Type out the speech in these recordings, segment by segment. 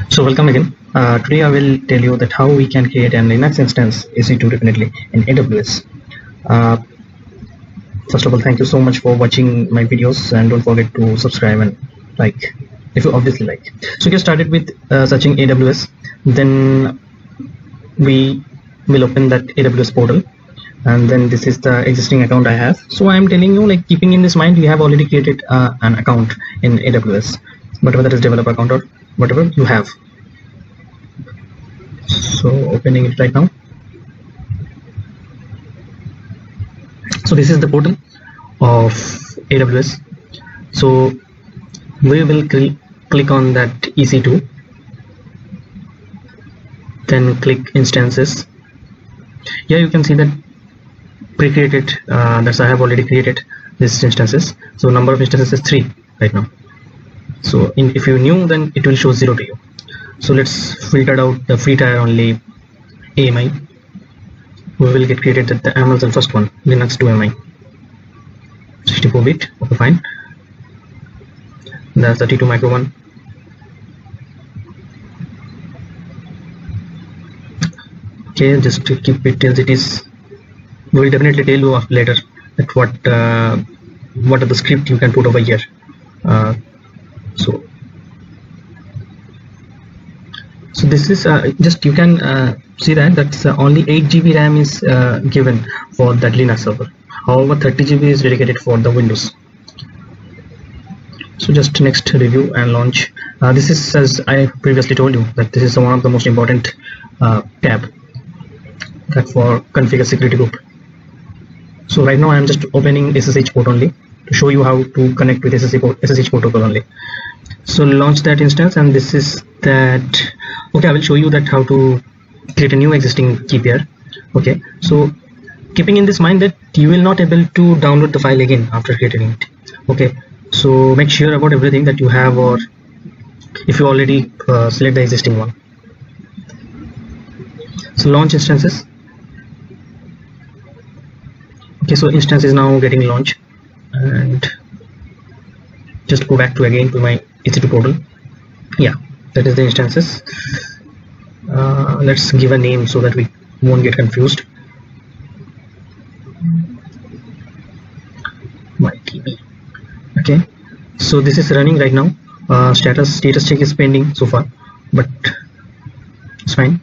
So welcome again. Today I will tell you that how we can create an Linux instance EC2 definitely in AWS. Uh, First of all, thank you so much for watching my videos, and don't forget to subscribe and like if you obviously like. So get started with searching AWS. Then we will open that AWS portal, and then this is the existing account I have. So I am telling you, like, keeping in this mind, you have already created an account in AWS, whatever that is, developer account or whatever you have. So opening it right now. So this is the portal of AWS. So we will click on that EC2, then click instances. Here you can see that pre-created, that's I have already created these instances. So number of instances is 3 right now. So if you new, then it will show 0 to you. So let's filter out the free tier only AMI. We will get created the Amazon first one, Linux 2 AMI, 64-bit. Okay, fine. That's the T2 micro one. Okay, just to keep it as it is. We will definitely tell you later that what are the script you can put over here. So this is just, you can see that's only 8 GB RAM is given for that Linux server. However, 30 GB is dedicated for the Windows. So just next, review and launch. This is, as I previously told you, that this is one of the most important tab that for configure security group. So right now I am just opening SSH port only to show you how to connect with SSH protocol only. So launch that instance, and this is that. Okay, I will show you that how to create a new existing key pair. Okay, so keeping in this mind that you will not able to download the file again after creating it. Okay, so make sure about everything that you have, or if you already select the existing one. So launch instances. Okay, so instance is now getting launched, and just go back to again to my EC2 portal. Yeah, that is the instances. Let's give a name so that we won't get confused. MyTB. Okay, so this is running right now. Status check is pending so far, but it's fine.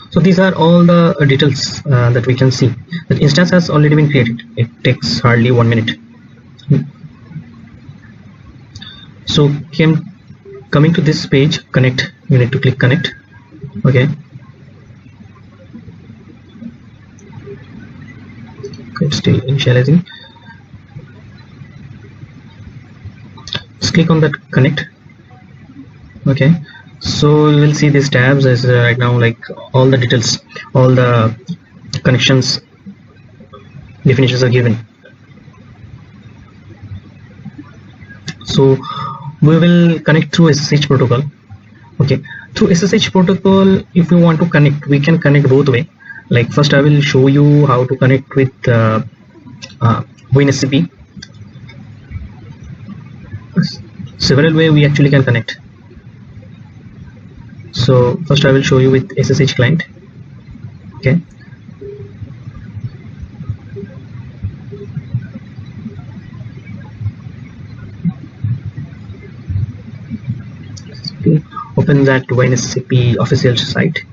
So these are all the details that we can see. The instance has already been created. It takes hardly 1 minute. So coming to this page, connect, you need to click connect. Okay, it's still initializing. Just click on that connect. Okay, so you will see these tabs as right now, like all the details, all the connections definitions are given. So we will connect through SSH protocol. Okay, through SSH protocol, if you want to connect, we can connect both way. Like first I will show you how to connect with WinSCP. Several way we actually can connect. So first I will show you with SSH client. Okay, open that WinSCP official site,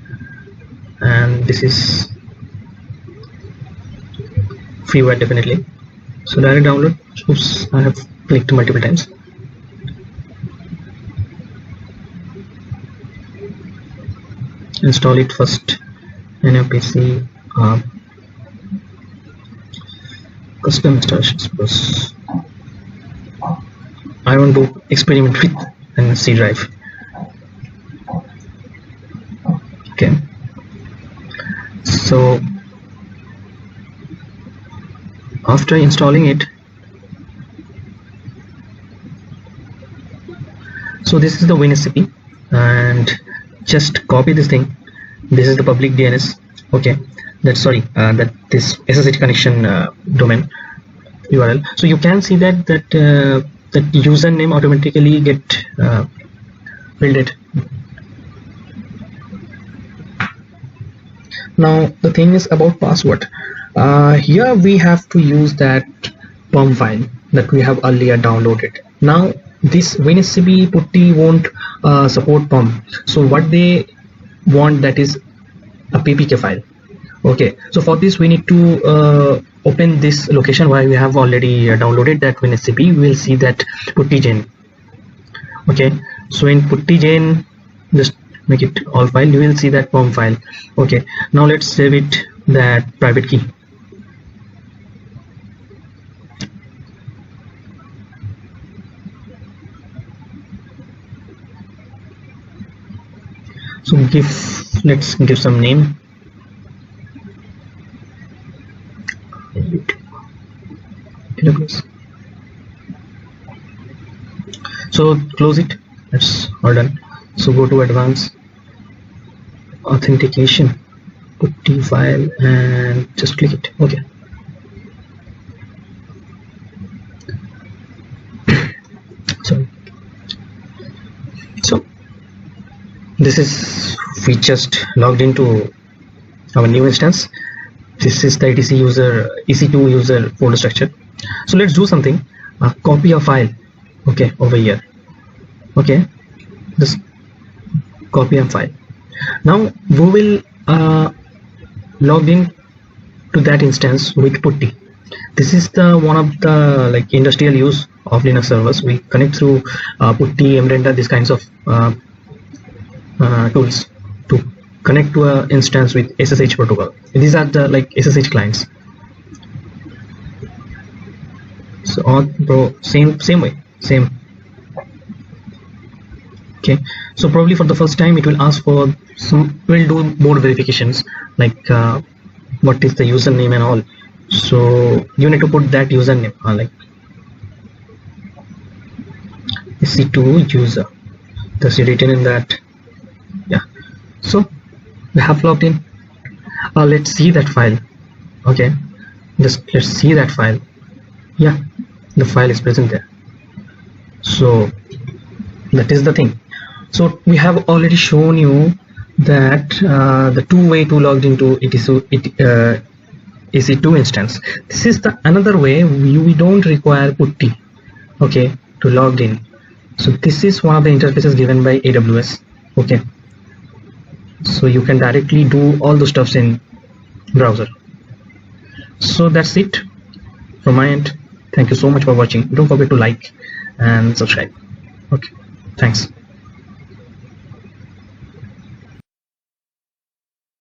and this is freeware definitely. So direct download. Oops, I have clicked multiple times. Install it first in your PC. Custom installations plus. I want to experiment with an C drive. Okay, so after installing it, so this is the WinSCP, and just copy this thing. This is the public DNS. Okay, that's that this SSH connection domain URL. So you can see that that username automatically get build it. Now the thing is about password. Here we have to use that POM file that we have earlier downloaded. Now this WinSCP putty won't support POM, so what they want, that is a ppk file. Okay, so for this we need to open this location where we have already downloaded that WinSCP. We will see that putty gen. Okay, so in putty gen, just make it all file, you will see that POM file. Okay, now let's save it, that private key. So let's give some name. So close it. That's all done. So go to advanced authentication, putty file, and just click it. Okay. So this is, we just logged into our new instance. This is the EC2 user folder structure. So let's do something. Copy a file. Okay, over here. Okay, just copy a file. Now we will log in to that instance with putty. This is the one of the like industrial use of Linux servers. We connect through putty, mrender, these kinds of tools to connect to an instance with SSH protocol. These are the like SSH clients. So same way. Okay, so probably for the first time it will ask for some, we'll do more verifications like what is the username and all. So you need to put that username like EC2 user, that's written in that. Yeah, so we have logged in. Let's see that file. Okay, just let's see that file. Yeah, the file is present there. So that is the thing. So we have already shown you that the two-way to log into EC2 instance. This is the another way. We don't require putty, okay, to log in. So this is one of the interfaces given by AWS. Okay, so you can directly do all the stuffs in browser. So that's it from my end. Thank you so much for watching. Don't forget to like and subscribe. Okay, thanks.